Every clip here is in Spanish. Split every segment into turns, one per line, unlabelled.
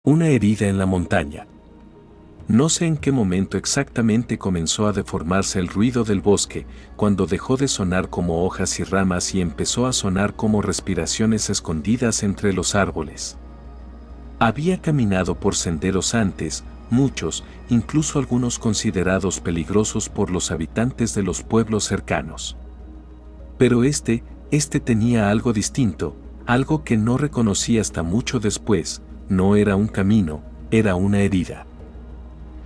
Una herida en la montaña. No sé en qué momento exactamente comenzó a deformarse el ruido del bosque, cuando dejó de sonar como hojas y ramas y empezó a sonar como respiraciones escondidas entre los árboles. Había caminado por senderos antes, muchos, incluso algunos considerados peligrosos por los habitantes de los pueblos cercanos. Pero este tenía algo distinto, algo que no reconocí hasta mucho después. No era un camino, era una herida.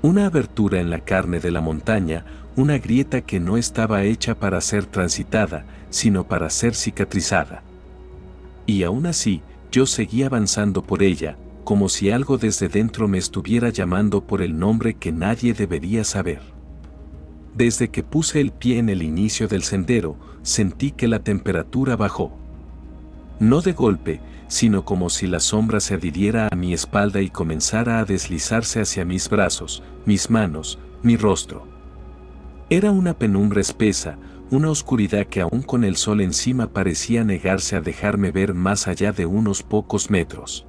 Una abertura en la carne de la montaña, una grieta que no estaba hecha para ser transitada, sino para ser cicatrizada. Y aún así, yo seguía avanzando por ella, como si algo desde dentro me estuviera llamando por el nombre que nadie debería saber. Desde que puse el pie en el inicio del sendero, sentí que la temperatura bajó. No de golpe, sino como si la sombra se adhiriera a mi espalda y comenzara a deslizarse hacia mis brazos, mis manos, mi rostro. Era una penumbra espesa, una oscuridad que aún con el sol encima parecía negarse a dejarme ver más allá de unos pocos metros.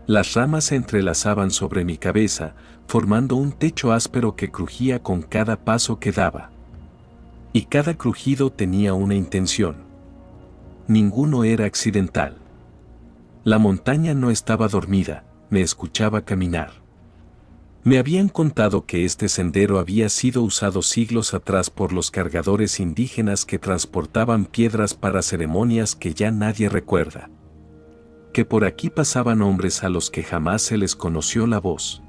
Las ramas se entrelazaban sobre mi cabeza, formando un techo áspero que crujía con cada paso que daba. Y cada crujido tenía una intención. Ninguno era accidental. La montaña no estaba dormida, me escuchaba caminar. Me habían contado que este sendero había sido usado siglos atrás por los cargadores indígenas que transportaban piedras para ceremonias que ya nadie recuerda. Que por aquí pasaban hombres a los que jamás se les conoció la voz.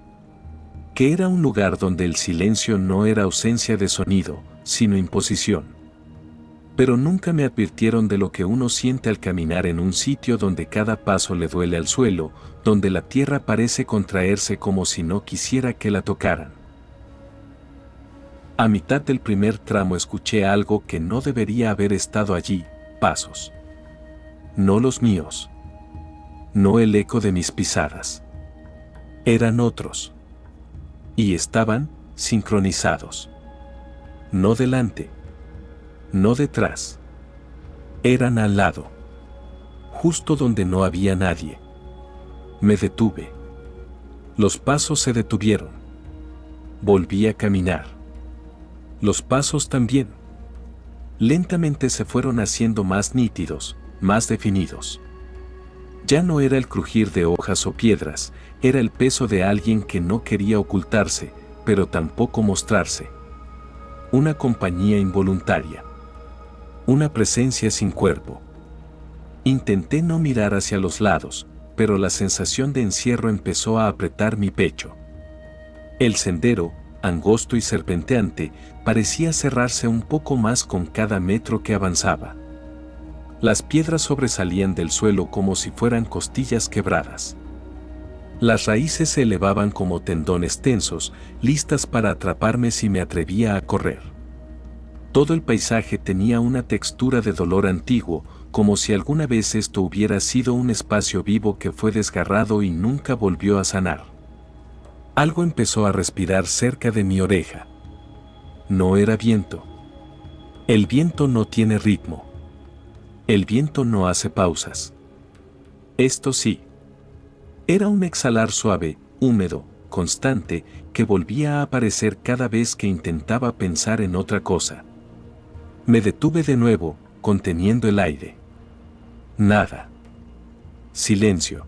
Que era un lugar donde el silencio no era ausencia de sonido, sino imposición. Pero nunca me advirtieron de lo que uno siente al caminar en un sitio donde cada paso le duele al suelo, donde la tierra parece contraerse como si no quisiera que la tocaran. A mitad del primer tramo escuché algo que no debería haber estado allí, pasos. No los míos. No el eco de mis pisadas. Eran otros. Y estaban sincronizados. No delante. No detrás. Eran al lado. Justo donde no había nadie. Me detuve. Los pasos se detuvieron. Volví a caminar. Los pasos también. Lentamente se fueron haciendo más nítidos, más definidos. Ya no era el crujir de hojas o piedras, era el peso de alguien que no quería ocultarse, pero tampoco mostrarse. Una compañía involuntaria. Una presencia sin cuerpo. Intenté no mirar hacia los lados, pero la sensación de encierro empezó a apretar mi pecho. El sendero, angosto y serpenteante, parecía cerrarse un poco más con cada metro que avanzaba. Las piedras sobresalían del suelo como si fueran costillas quebradas. Las raíces se elevaban como tendones tensos, listas para atraparme si me atrevía a correr. Todo el paisaje tenía una textura de dolor antiguo, como si alguna vez esto hubiera sido un espacio vivo que fue desgarrado y nunca volvió a sanar. Algo empezó a respirar cerca de mi oreja. No era viento. El viento no tiene ritmo. El viento no hace pausas. Esto sí. Era un exhalar suave, húmedo, constante, que volvía a aparecer cada vez que intentaba pensar en otra cosa. Me detuve de nuevo, conteniendo el aire. Nada. Silencio.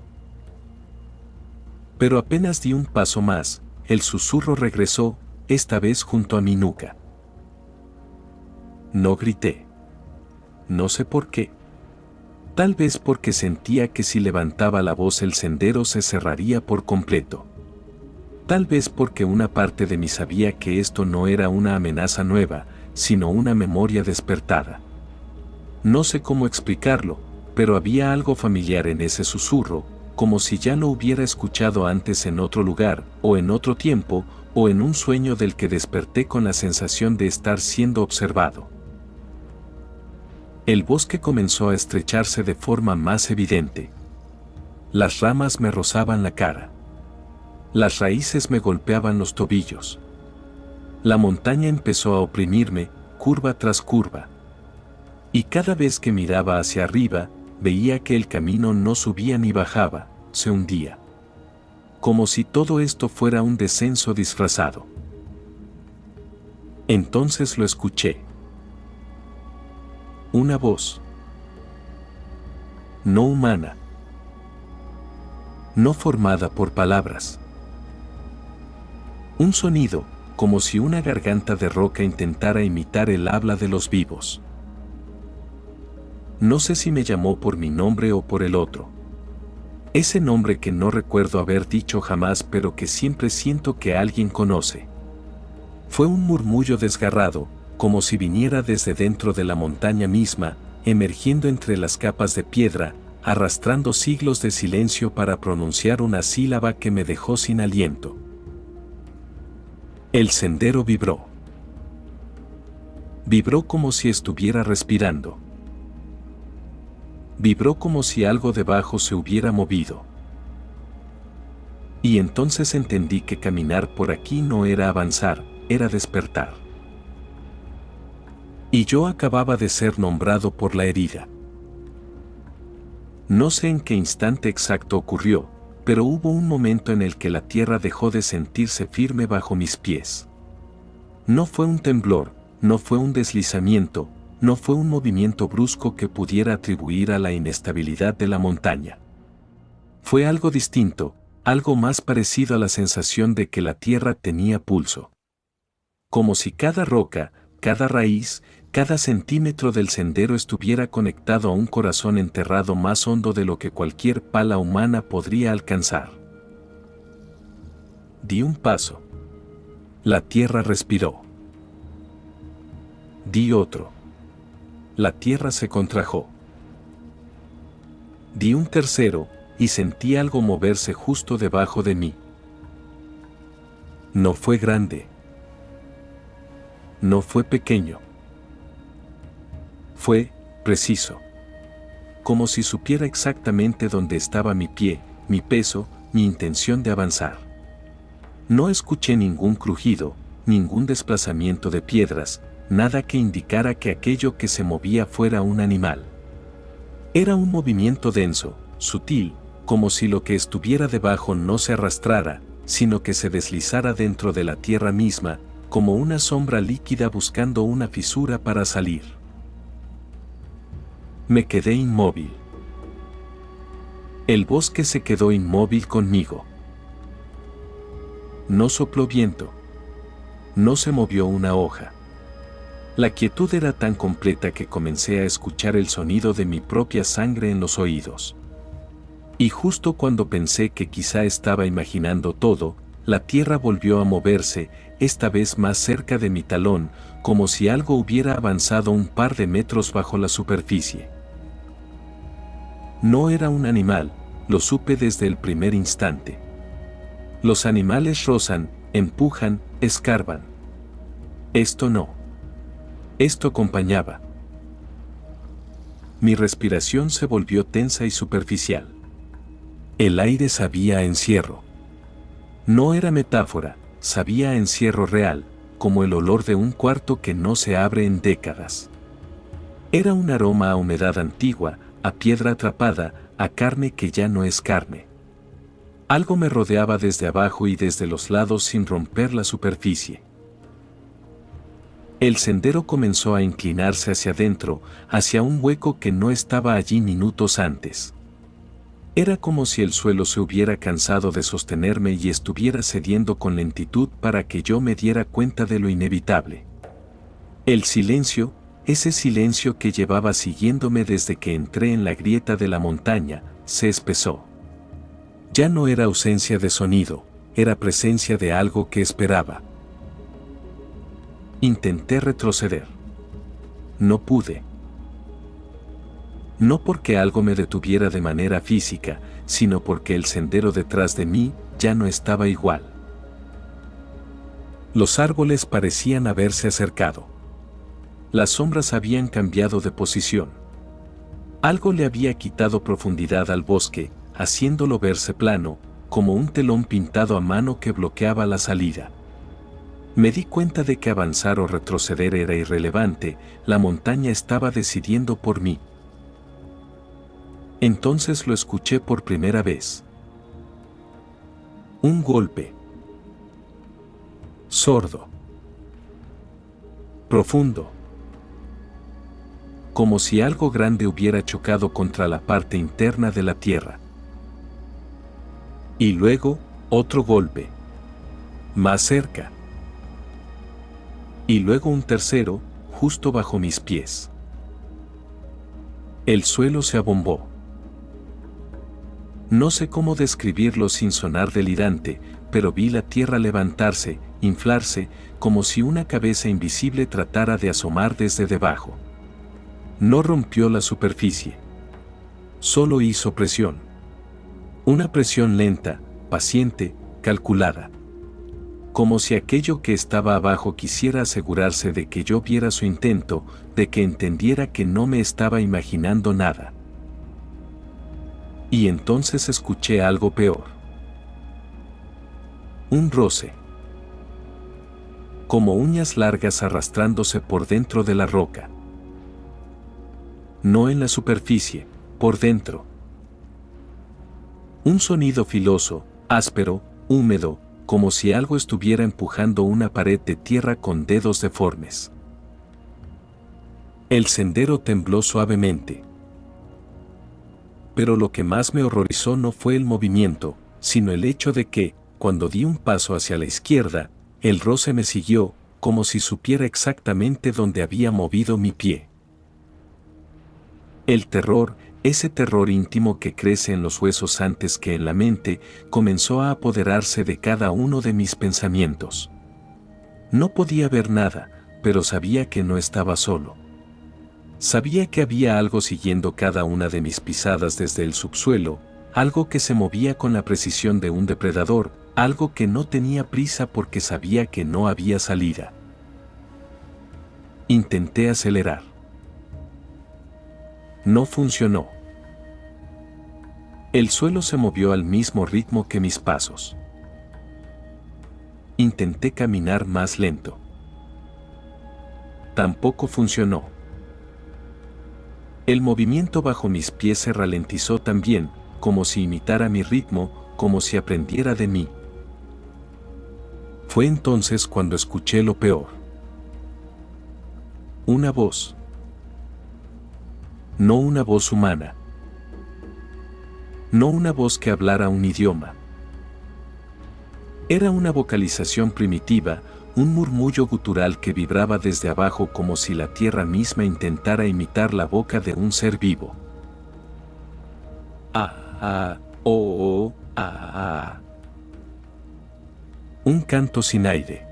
Pero apenas di un paso más, el susurro regresó, esta vez junto a mi nuca. No grité. No sé por qué. Tal vez porque sentía que si levantaba la voz el sendero se cerraría por completo. Tal vez porque una parte de mí sabía que esto no era una amenaza nueva, sino una memoria despertada. No sé cómo explicarlo, pero había algo familiar en ese susurro, como si ya lo hubiera escuchado antes en otro lugar, o en otro tiempo, o en un sueño del que desperté con la sensación de estar siendo observado. El bosque comenzó a estrecharse de forma más evidente. Las ramas me rozaban la cara. Las raíces me golpeaban los tobillos. La montaña empezó a oprimirme, curva tras curva. Y cada vez que miraba hacia arriba, veía que el camino no subía ni bajaba, se hundía. como si todo esto fuera un descenso disfrazado. Entonces lo escuché. Una voz. No humana. No formada por palabras. Un sonido, como si una garganta de roca intentara imitar el habla de los vivos. No sé si me llamó por mi nombre o por el otro. Ese nombre que no recuerdo haber dicho jamás, pero que siempre siento que alguien conoce. Fue un murmullo desgarrado, como si viniera desde dentro de la montaña misma, emergiendo entre las capas de piedra, arrastrando siglos de silencio para pronunciar una sílaba que me dejó sin aliento. El sendero vibró. Vibró como si estuviera respirando. Vibró como si algo debajo se hubiera movido. Y entonces entendí que caminar por aquí no era avanzar, era despertar. Y yo acababa de ser nombrado por la herida. No sé en qué instante exacto ocurrió, pero hubo un momento en el que la tierra dejó de sentirse firme bajo mis pies. No fue un temblor, no fue un deslizamiento, no fue un movimiento brusco que pudiera atribuir a la inestabilidad de la montaña. Fue algo distinto, algo más parecido a la sensación de que la tierra tenía pulso. Como si cada roca, cada raíz, cada centímetro del sendero estuviera conectado a un corazón enterrado más hondo de lo que cualquier pala humana podría alcanzar. Di un paso. La tierra respiró. Di otro. La tierra se contrajo. Di un tercero, y sentí algo moverse justo debajo de mí. No fue grande. No fue pequeño. Fue preciso. Como si supiera exactamente dónde estaba mi pie, mi peso, mi intención de avanzar. No escuché ningún crujido, ningún desplazamiento de piedras, nada que indicara que aquello que se movía fuera un animal. Era un movimiento denso, sutil, como si lo que estuviera debajo no se arrastrara, sino que se deslizara dentro de la tierra misma, como una sombra líquida buscando una fisura para salir. Me quedé inmóvil. El bosque se quedó inmóvil conmigo. No sopló viento. No se movió una hoja. La quietud era tan completa que comencé a escuchar el sonido de mi propia sangre en los oídos. Y justo cuando pensé que quizá estaba imaginando todo, la tierra volvió a moverse, esta vez más cerca de mi talón, como si algo hubiera avanzado un par de metros bajo la superficie. No era un animal, lo supe desde el primer instante. Los animales rozan, empujan, escarban. Esto no. Esto acompañaba. Mi respiración se volvió tensa y superficial. El aire sabía a encierro. No era metáfora, sabía a encierro real, como el olor de un cuarto que no se abre en décadas. Era un aroma a humedad antigua, a piedra atrapada, a carne que ya no es carne. Algo me rodeaba desde abajo y desde los lados sin romper la superficie. El sendero comenzó a inclinarse hacia adentro, hacia un hueco que no estaba allí minutos antes. Era como si el suelo se hubiera cansado de sostenerme y estuviera cediendo con lentitud para que yo me diera cuenta de lo inevitable. El silencio, ese silencio que llevaba siguiéndome desde que entré en la grieta de la montaña, se espesó. Ya no era ausencia de sonido, era presencia de algo que esperaba. Intenté retroceder. No pude. No porque algo me detuviera de manera física, sino porque el sendero detrás de mí ya no estaba igual. Los árboles parecían haberse acercado. Las sombras habían cambiado de posición. Algo le había quitado profundidad al bosque, haciéndolo verse plano, como un telón pintado a mano que bloqueaba la salida. Me di cuenta de que avanzar o retroceder era irrelevante, la montaña estaba decidiendo por mí. Entonces lo escuché por primera vez. Un golpe. Sordo. Profundo. Como si algo grande hubiera chocado contra la parte interna de la tierra. Y luego, otro golpe. Más cerca. Y luego un tercero, justo bajo mis pies. El suelo se abombó. No sé cómo describirlo sin sonar delirante, pero vi la tierra levantarse, inflarse, como si una cabeza invisible tratara de asomar desde debajo. No rompió la superficie. Solo hizo presión. Una presión lenta, paciente, calculada. Como si aquello que estaba abajo quisiera asegurarse de que yo viera su intento, de que entendiera que no me estaba imaginando nada. Y entonces escuché algo peor. Un roce. Como uñas largas arrastrándose por dentro de la roca. No en la superficie, por dentro. Un sonido filoso, áspero, húmedo, como si algo estuviera empujando una pared de tierra con dedos deformes. El sendero tembló suavemente. Pero lo que más me horrorizó no fue el movimiento, sino el hecho de que, cuando di un paso hacia la izquierda, el roce me siguió, como si supiera exactamente dónde había movido mi pie. El terror, ese terror íntimo que crece en los huesos antes que en la mente, comenzó a apoderarse de cada uno de mis pensamientos. No podía ver nada, pero sabía que no estaba solo. Sabía que había algo siguiendo cada una de mis pisadas desde el subsuelo, algo que se movía con la precisión de un depredador, algo que no tenía prisa porque sabía que no había salida. Intenté acelerar. No funcionó. El suelo se movió al mismo ritmo que mis pasos. Intenté caminar más lento. Tampoco funcionó. El movimiento bajo mis pies se ralentizó también, como si imitara mi ritmo, como si aprendiera de mí. Fue entonces cuando escuché lo peor. Una voz. No una voz humana. No una voz que hablara un idioma. Era una vocalización primitiva, un murmullo gutural que vibraba desde abajo como si la tierra misma intentara imitar la boca de un ser vivo. Un canto sin aire.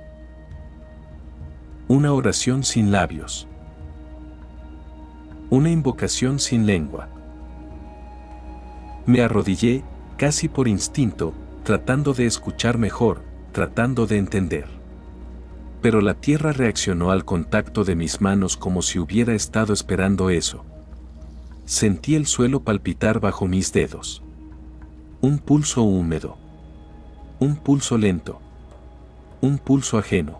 Una oración sin labios. Una invocación sin lengua. Me arrodillé, casi por instinto, tratando de escuchar mejor, tratando de entender. Pero la tierra reaccionó al contacto de mis manos como si hubiera estado esperando eso. Sentí el suelo palpitar bajo mis dedos. Un pulso húmedo. Un pulso lento. Un pulso ajeno.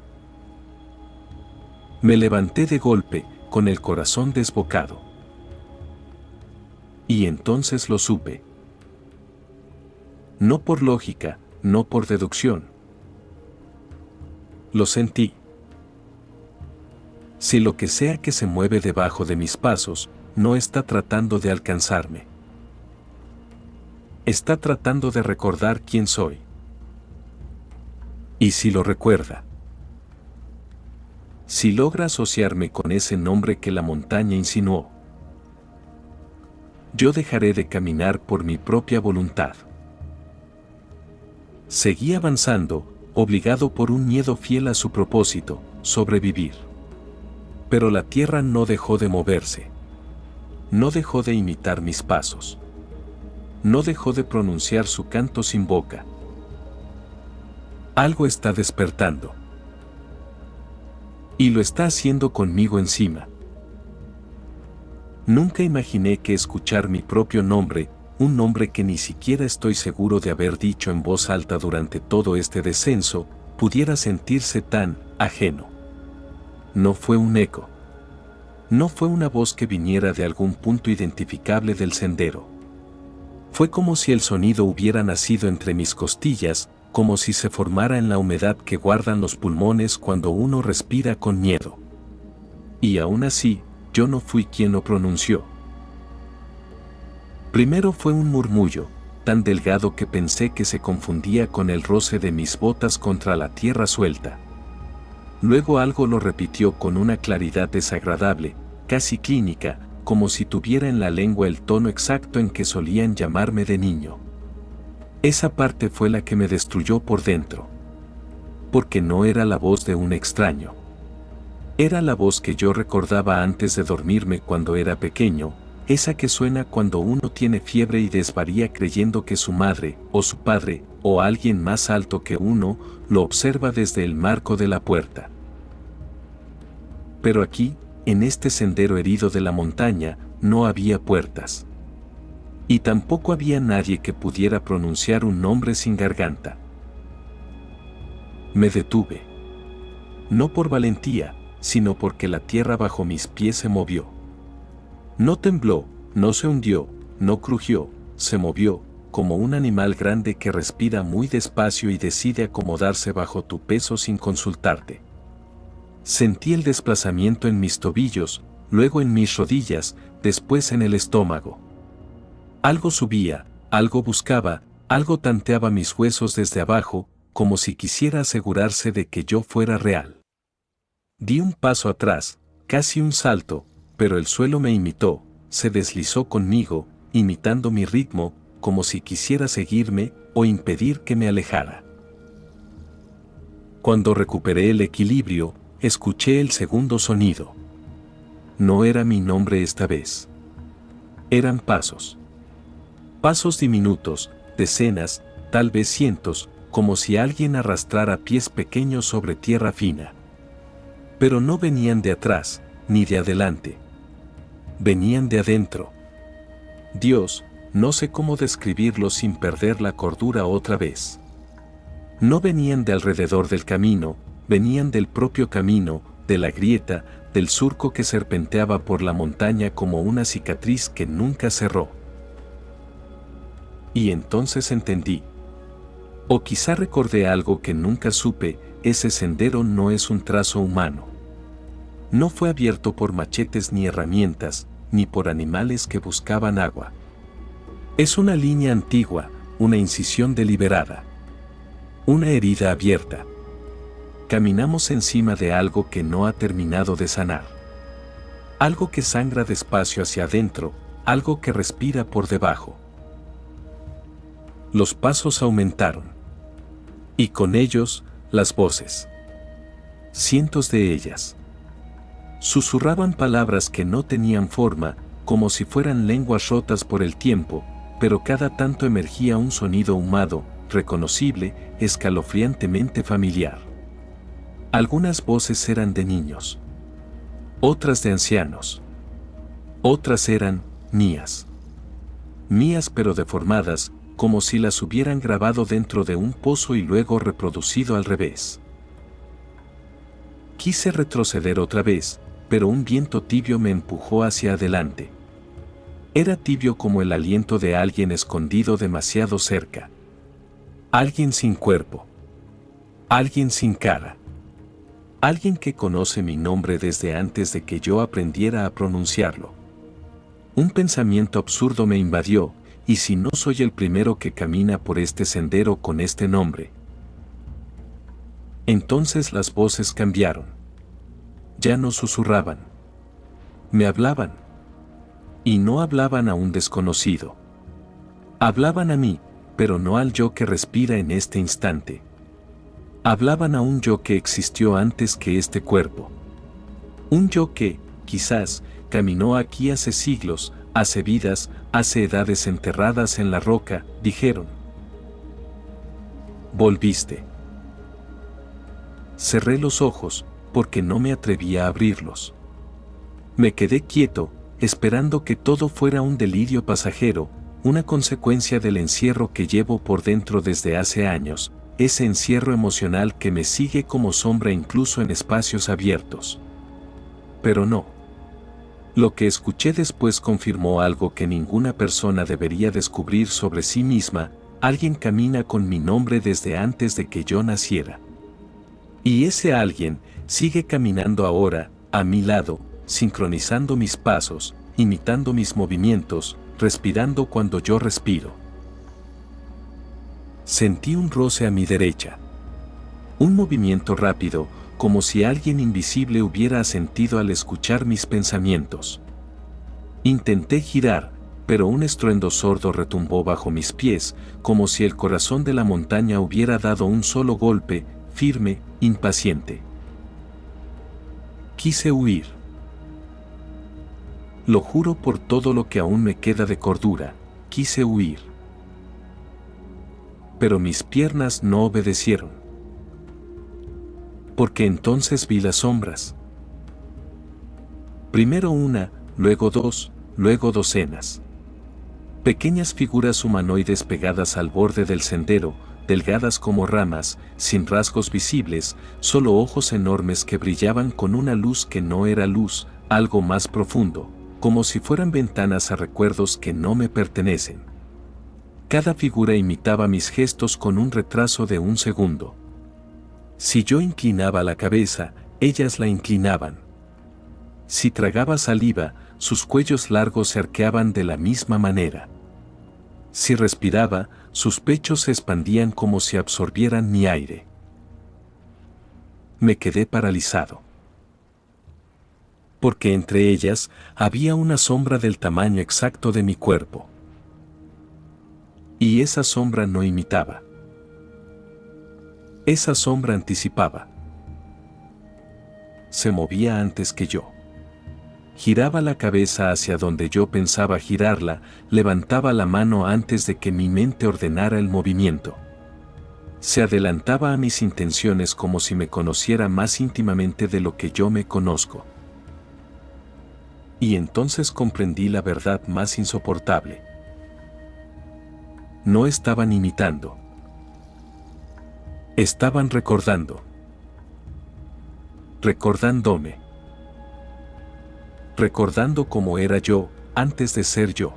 Me levanté de golpe, con el corazón desbocado. Y entonces lo supe. No por lógica, no por deducción. Lo sentí. Si lo que sea que se mueve debajo de mis pasos, no está tratando de alcanzarme. Está tratando de recordar quién soy. Y si lo recuerda. Si logra asociarme con ese nombre que la montaña insinuó. Yo dejaré de caminar por mi propia voluntad. Seguí avanzando, obligado por un miedo fiel a su propósito, sobrevivir. Pero la tierra no dejó de moverse. No dejó de imitar mis pasos. No dejó de pronunciar su canto sin boca. Algo está despertando. Y lo está haciendo conmigo encima. Nunca imaginé que escuchar mi propio nombre, un nombre que ni siquiera estoy seguro de haber dicho en voz alta durante todo este descenso, pudiera sentirse tan ajeno. No fue un eco. No fue una voz que viniera de algún punto identificable del sendero. Fue como si el sonido hubiera nacido entre mis costillas, como si se formara en la humedad que guardan los pulmones cuando uno respira con miedo. Y aún así, yo no fui quien lo pronunció. Primero fue un murmullo, tan delgado que pensé que se confundía con el roce de mis botas contra la tierra suelta. Luego algo lo repitió con una claridad desagradable, casi clínica, como si tuviera en la lengua el tono exacto en que solían llamarme de niño. Esa parte fue la que me destruyó por dentro. Porque no era la voz de un extraño. Era la voz que yo recordaba antes de dormirme cuando era pequeño, esa que suena cuando uno tiene fiebre y desvaría creyendo que su madre, o su padre, o alguien más alto que uno, lo observa desde el marco de la puerta. Pero aquí, en este sendero herido de la montaña, no había puertas. Y tampoco había nadie que pudiera pronunciar un nombre sin garganta. Me detuve. No por valentía, sino porque la tierra bajo mis pies se movió. No tembló, no se hundió, no crujió, se movió, como un animal grande que respira muy despacio y decide acomodarse bajo tu peso sin consultarte. Sentí el desplazamiento en mis tobillos, luego en mis rodillas, después en el estómago. Algo subía, algo buscaba, algo tanteaba mis huesos desde abajo, como si quisiera asegurarse de que yo fuera real. Di un paso atrás, casi un salto, pero el suelo me imitó, se deslizó conmigo, imitando mi ritmo, como si quisiera seguirme o impedir que me alejara. Cuando recuperé el equilibrio, escuché el segundo sonido. No era mi nombre esta vez. Eran pasos. Pasos diminutos, decenas, tal vez cientos, como si alguien arrastrara pies pequeños sobre tierra fina. Pero no venían de atrás, ni de adelante. Venían de adentro. Dios, no sé cómo describirlo sin perder la cordura otra vez. No venían de alrededor del camino, venían del propio camino, de la grieta, del surco que serpenteaba por la montaña como una cicatriz que nunca cerró. Y entonces entendí. O quizá recordé algo que nunca supe, ese sendero no es un trazo humano. No fue abierto por machetes ni herramientas, ni por animales que buscaban agua. Es una línea antigua, una incisión deliberada. Una herida abierta. Caminamos encima de algo que no ha terminado de sanar. Algo que sangra despacio hacia adentro, algo que respira por debajo. Los pasos aumentaron. Y con ellos, las voces. Cientos de ellas. Susurraban palabras que no tenían forma, como si fueran lenguas rotas por el tiempo, pero cada tanto emergía un sonido ahumado, reconocible, escalofriantemente familiar. Algunas voces eran de niños. Otras de ancianos. Otras eran mías. Mías pero deformadas, como si las hubieran grabado dentro de un pozo y luego reproducido al revés. Quise retroceder otra vez, pero un viento tibio me empujó hacia adelante. Era tibio como el aliento de alguien escondido demasiado cerca. Alguien sin cuerpo. Alguien sin cara. Alguien que conoce mi nombre desde antes de que yo aprendiera a pronunciarlo. Un pensamiento absurdo me invadió, ¿y si no soy el primero que camina por este sendero con este nombre? Entonces las voces cambiaron. Ya no susurraban. Me hablaban. Y no hablaban a un desconocido. Hablaban a mí, pero no al yo que respira en este instante. Hablaban a un yo que existió antes que este cuerpo. Un yo que, quizás, caminó aquí hace siglos, hace vidas, hace edades enterradas en la roca, dijeron. Volviste. Cerré los ojos, porque no me atrevía a abrirlos. Me quedé quieto, esperando que todo fuera un delirio pasajero, una consecuencia del encierro que llevo por dentro desde hace años, ese encierro emocional que me sigue como sombra incluso en espacios abiertos. Pero no. Lo que escuché después confirmó algo que ninguna persona debería descubrir sobre sí misma, alguien camina con mi nombre desde antes de que yo naciera. Y ese alguien sigue caminando ahora, a mi lado, sincronizando mis pasos, imitando mis movimientos, respirando cuando yo respiro. Sentí un roce a mi derecha. Un movimiento rápido, como si alguien invisible hubiera asentido al escuchar mis pensamientos. Intenté girar, pero un estruendo sordo retumbó bajo mis pies, como si el corazón de la montaña hubiera dado un solo golpe, firme, impaciente. Quise huir. Lo juro por todo lo que aún me queda de cordura, quise huir. Pero mis piernas no obedecieron. Porque entonces vi las sombras. Primero una, luego dos, luego docenas. Pequeñas figuras humanoides pegadas al borde del sendero, delgadas como ramas, sin rasgos visibles, solo ojos enormes que brillaban con una luz que no era luz, algo más profundo, como si fueran ventanas a recuerdos que no me pertenecen. Cada figura imitaba mis gestos con un retraso de un segundo. Si yo inclinaba la cabeza, ellas la inclinaban. Si tragaba saliva, sus cuellos largos se arqueaban de la misma manera. Si respiraba, sus pechos se expandían como si absorbieran mi aire. Me quedé paralizado. Porque entre ellas había una sombra del tamaño exacto de mi cuerpo. Y esa sombra no imitaba. Esa sombra anticipaba. Se movía antes que yo. Giraba la cabeza hacia donde yo pensaba girarla, levantaba la mano antes de que mi mente ordenara el movimiento. Se adelantaba a mis intenciones como si me conociera más íntimamente de lo que yo me conozco. Y entonces comprendí la verdad más insoportable. No estaban imitando. Estaban recordando. Recordándome. Recordando cómo era yo, antes de ser yo.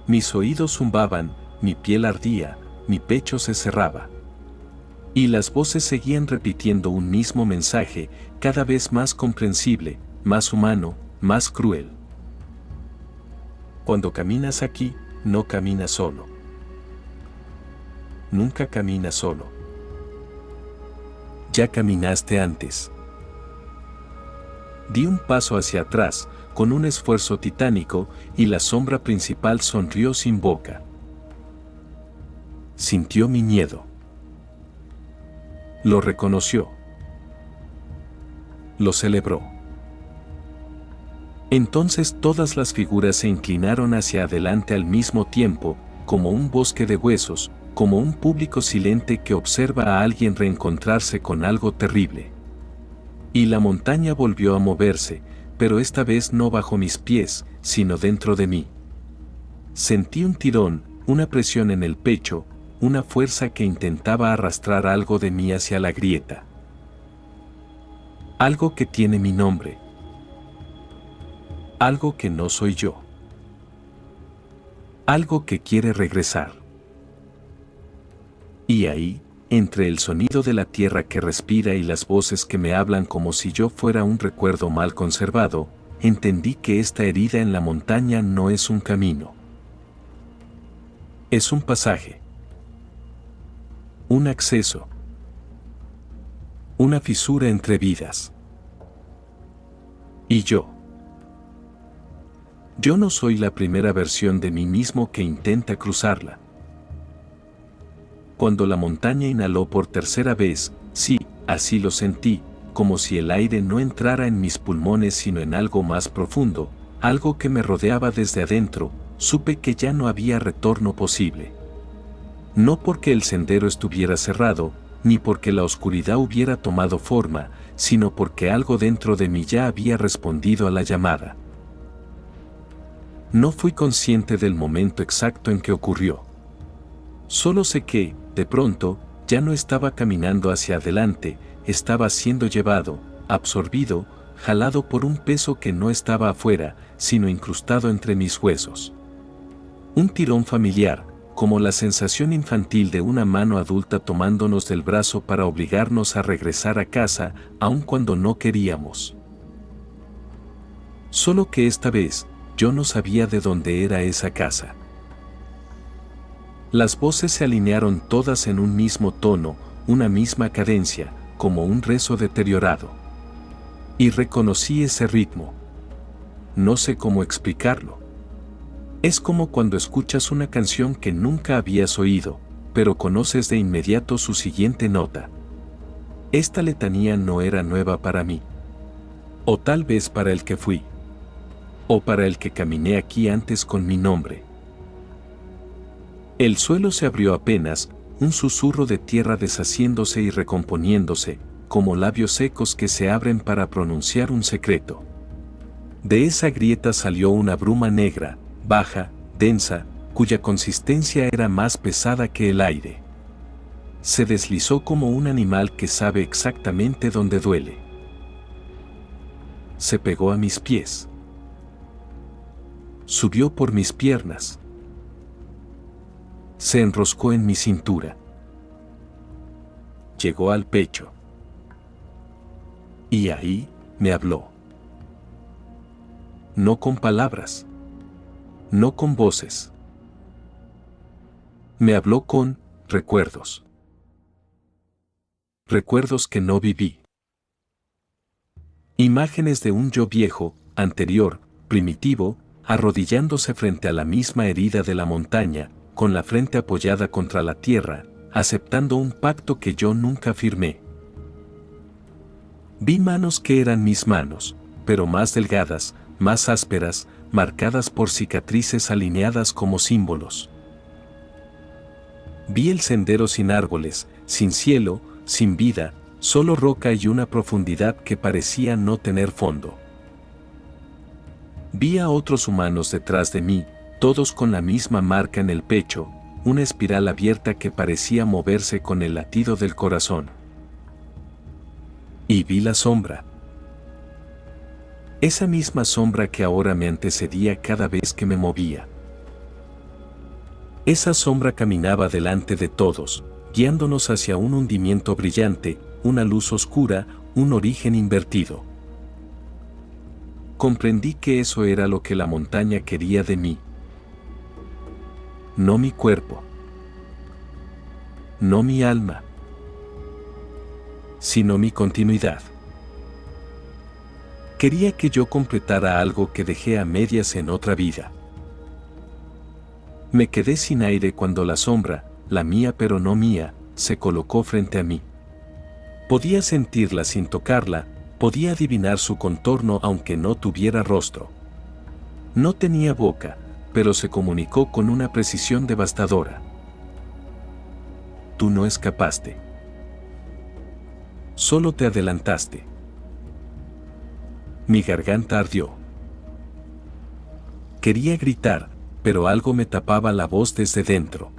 Mis oídos zumbaban, mi piel ardía, mi pecho se cerraba. Y las voces seguían repitiendo un mismo mensaje, cada vez más comprensible, más humano, más cruel. Cuando caminas aquí, no caminas solo. Nunca caminas solo. Ya caminaste antes. Di un paso hacia atrás, con un esfuerzo titánico, y la sombra principal sonrió sin boca. Sintió mi miedo. Lo reconoció. Lo celebró. Entonces todas las figuras se inclinaron hacia adelante al mismo tiempo, como un bosque de huesos, como un público silente que observa a alguien reencontrarse con algo terrible. Y la montaña volvió a moverse, pero esta vez no bajo mis pies, sino dentro de mí. Sentí un tirón, una presión en el pecho, una fuerza que intentaba arrastrar algo de mí hacia la grieta. Algo que tiene mi nombre. Algo que no soy yo. Algo que quiere regresar. Y ahí, entre el sonido de la tierra que respira y las voces que me hablan como si yo fuera un recuerdo mal conservado, entendí que esta herida en la montaña no es un camino. Es un pasaje. Un acceso. Una fisura entre vidas. Y yo. Yo no soy la primera versión de mí mismo que intenta cruzarla. Cuando la montaña inhaló por tercera vez, sí, así lo sentí, como si el aire no entrara en mis pulmones sino en algo más profundo, algo que me rodeaba desde adentro, supe que ya no había retorno posible. No porque el sendero estuviera cerrado, ni porque la oscuridad hubiera tomado forma, sino porque algo dentro de mí ya había respondido a la llamada. No fui consciente del momento exacto en que ocurrió. Solo sé que, de pronto, ya no estaba caminando hacia adelante, estaba siendo llevado, absorbido, jalado por un peso que no estaba afuera, sino incrustado entre mis huesos. Un tirón familiar, como la sensación infantil de una mano adulta tomándonos del brazo para obligarnos a regresar a casa, aun cuando no queríamos. Solo que esta vez, yo no sabía de dónde era esa casa. Las voces se alinearon todas en un mismo tono, una misma cadencia, como un rezo deteriorado. Y reconocí ese ritmo. No sé cómo explicarlo. Es como cuando escuchas una canción que nunca habías oído, pero conoces de inmediato su siguiente nota. Esta letanía no era nueva para mí. O tal vez para el que fui. O para el que caminé aquí antes con mi nombre. El suelo se abrió apenas, un susurro de tierra deshaciéndose y recomponiéndose, como labios secos que se abren para pronunciar un secreto. De esa grieta salió una bruma negra, baja, densa, cuya consistencia era más pesada que el aire. Se deslizó como un animal que sabe exactamente dónde duele. Se pegó a mis pies. Subió por mis piernas. Se enroscó en mi cintura. Llegó al pecho. Y ahí, me habló. No con palabras. No con voces. Me habló con recuerdos. Recuerdos que no viví. Imágenes de un yo viejo, anterior, primitivo, arrodillándose frente a la misma herida de la montaña, con la frente apoyada contra la tierra, aceptando un pacto que yo nunca firmé. Vi manos que eran mis manos, pero más delgadas, más ásperas, marcadas por cicatrices alineadas como símbolos. Vi el sendero sin árboles, sin cielo, sin vida, solo roca y una profundidad que parecía no tener fondo. Vi a otros humanos detrás de mí, todos con la misma marca en el pecho, una espiral abierta que parecía moverse con el latido del corazón. Y vi la sombra. Esa misma sombra que ahora me antecedía cada vez que me movía. Esa sombra caminaba delante de todos, guiándonos hacia un hundimiento brillante, una luz oscura, un origen invertido. Comprendí que eso era lo que la montaña quería de mí. No mi cuerpo. No mi alma. Sino mi continuidad. Quería que yo completara algo que dejé a medias en otra vida. Me quedé sin aire cuando la sombra, la mía pero no mía, se colocó frente a mí. Podía sentirla sin tocarla, podía adivinar su contorno aunque no tuviera rostro. No tenía boca, pero se comunicó con una precisión devastadora. Tú no escapaste. Solo te adelantaste. Mi garganta ardió. Quería gritar, pero algo me tapaba la voz desde dentro.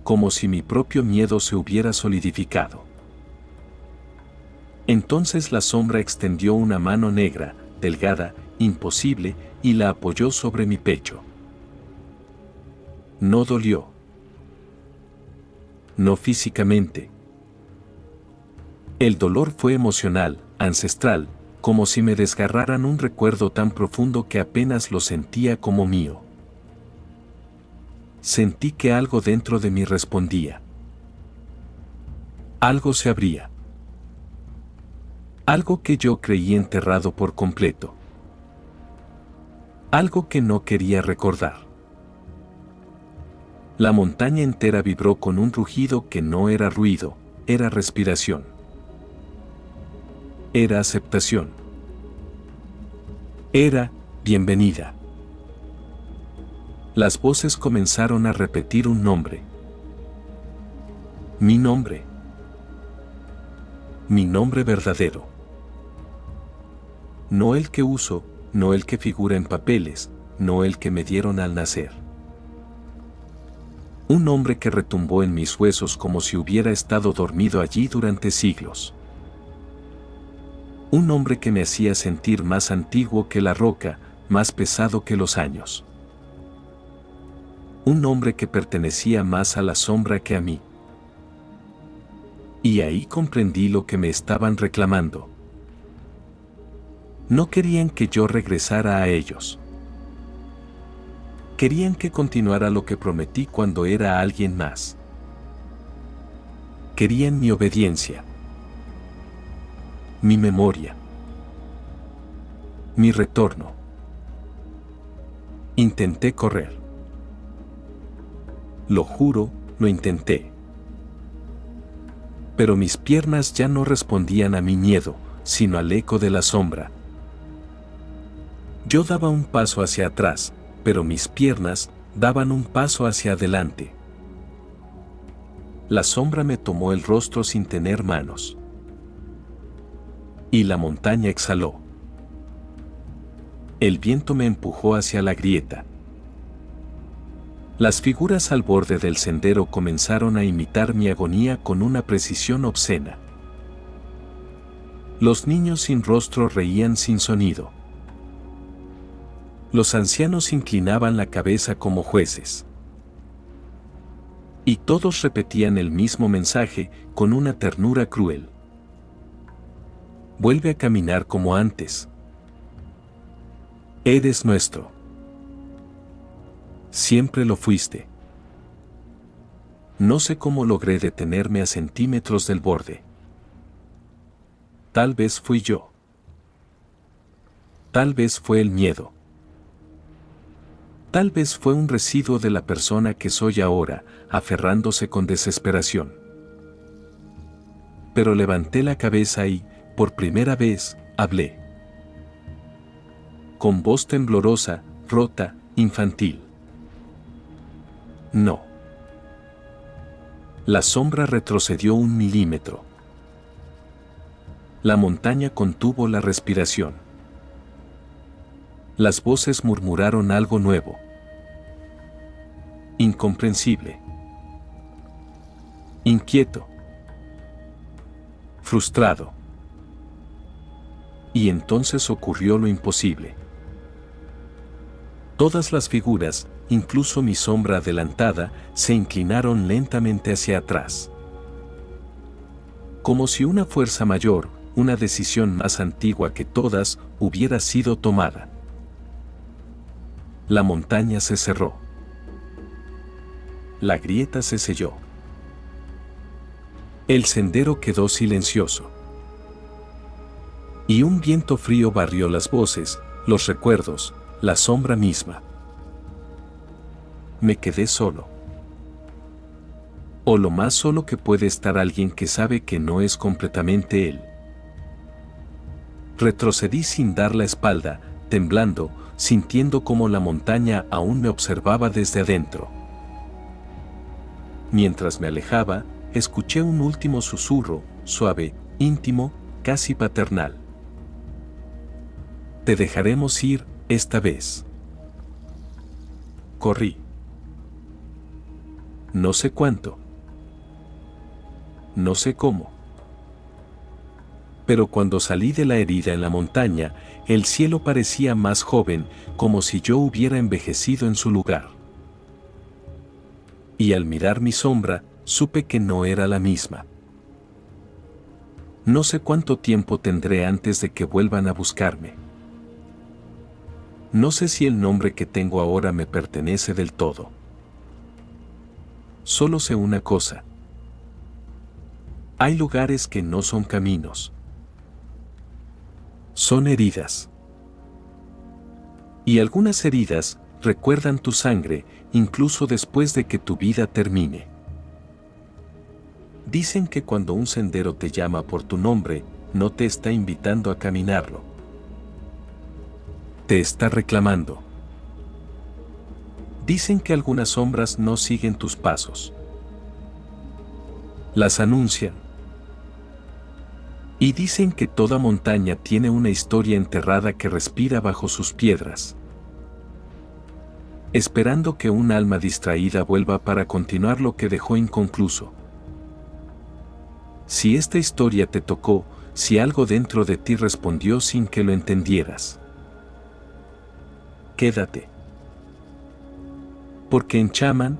Como si mi propio miedo se hubiera solidificado. Entonces la sombra extendió una mano negra, delgada, imposible, y la apoyó sobre mi pecho. No dolió. No físicamente. El dolor fue emocional, ancestral, como si me desgarraran un recuerdo tan profundo que apenas lo sentía como mío. Sentí que algo dentro de mí respondía. Algo se abría. Algo que yo creí enterrado por completo. Algo que no quería recordar. La montaña entera vibró con un rugido que no era ruido, era respiración. Era aceptación. Era bienvenida. Las voces comenzaron a repetir un nombre. Mi nombre. Mi nombre verdadero. No el que uso, no el que figura en papeles, no el que me dieron al nacer. Un nombre que retumbó en mis huesos como si hubiera estado dormido allí durante siglos. Un nombre que me hacía sentir más antiguo que la roca, más pesado que los años. Un hombre que pertenecía más a la sombra que a mí. Y ahí comprendí lo que me estaban reclamando. No querían que yo regresara a ellos. Querían que continuara lo que prometí cuando era alguien más. Querían mi obediencia, mi memoria, mi retorno. Intenté correr. Lo juro, lo intenté. Pero mis piernas ya no respondían a mi miedo, sino al eco de la sombra. Yo daba un paso hacia atrás, pero mis piernas daban un paso hacia adelante. La sombra me tomó el rostro sin tener manos. Y la montaña exhaló. El viento me empujó hacia la grieta. Las figuras al borde del sendero comenzaron a imitar mi agonía con una precisión obscena. Los niños sin rostro reían sin sonido. Los ancianos inclinaban la cabeza como jueces. Y todos repetían el mismo mensaje con una ternura cruel. Vuelve a caminar como antes. Eres nuestro. Siempre lo fuiste. No sé cómo logré detenerme a centímetros del borde. Tal vez fui yo. Tal vez fue el miedo. Tal vez fue un residuo de la persona que soy ahora, aferrándose con desesperación. Pero levanté la cabeza y, por primera vez, hablé. Con voz temblorosa, rota, infantil. No. La sombra retrocedió 1 milímetro. La montaña contuvo la respiración. Las voces murmuraron algo nuevo. Incomprensible. Inquieto. Frustrado. Y entonces ocurrió lo imposible. Todas las figuras, incluso mi sombra adelantada, se inclinaron lentamente hacia atrás. Como si una fuerza mayor, una decisión más antigua que todas, hubiera sido tomada. La montaña se cerró. La grieta se selló. El sendero quedó silencioso. Y un viento frío barrió las voces, los recuerdos, la sombra misma. Me quedé solo. O lo más solo que puede estar alguien que sabe que no es completamente él. Retrocedí sin dar la espalda, temblando, sintiendo como la montaña aún me observaba desde adentro. Mientras me alejaba, escuché un último susurro, suave, íntimo, casi paternal. Te dejaremos ir, esta vez. Corrí. No sé cuánto. No sé cómo. Pero cuando salí de la herida en la montaña, el cielo parecía más joven, como si yo hubiera envejecido en su lugar. Y al mirar mi sombra, supe que no era la misma. No sé cuánto tiempo tendré antes de que vuelvan a buscarme. No sé si el nombre que tengo ahora me pertenece del todo. Solo sé una cosa. Hay lugares que no son caminos. Son heridas. Y algunas heridas recuerdan tu sangre, incluso después de que tu vida termine. Dicen que cuando un sendero te llama por tu nombre, no te está invitando a caminarlo. Te está reclamando. Dicen que algunas sombras no siguen tus pasos. Las anuncian. Y dicen que toda montaña tiene una historia enterrada que respira bajo sus piedras, esperando que un alma distraída vuelva para continuar lo que dejó inconcluso. Si esta historia te tocó, si algo dentro de ti respondió sin que lo entendieras, quédate. Porque en Chamán,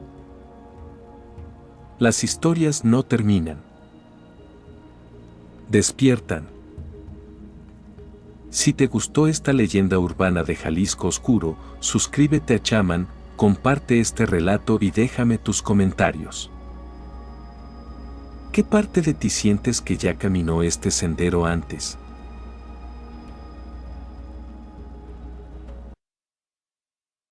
las historias no terminan. Despiertan. Si te gustó esta leyenda urbana de Jalisco Oscuro, suscríbete a Chamán, comparte este relato y déjame tus comentarios. ¿Qué parte de ti sientes que ya caminó este sendero antes?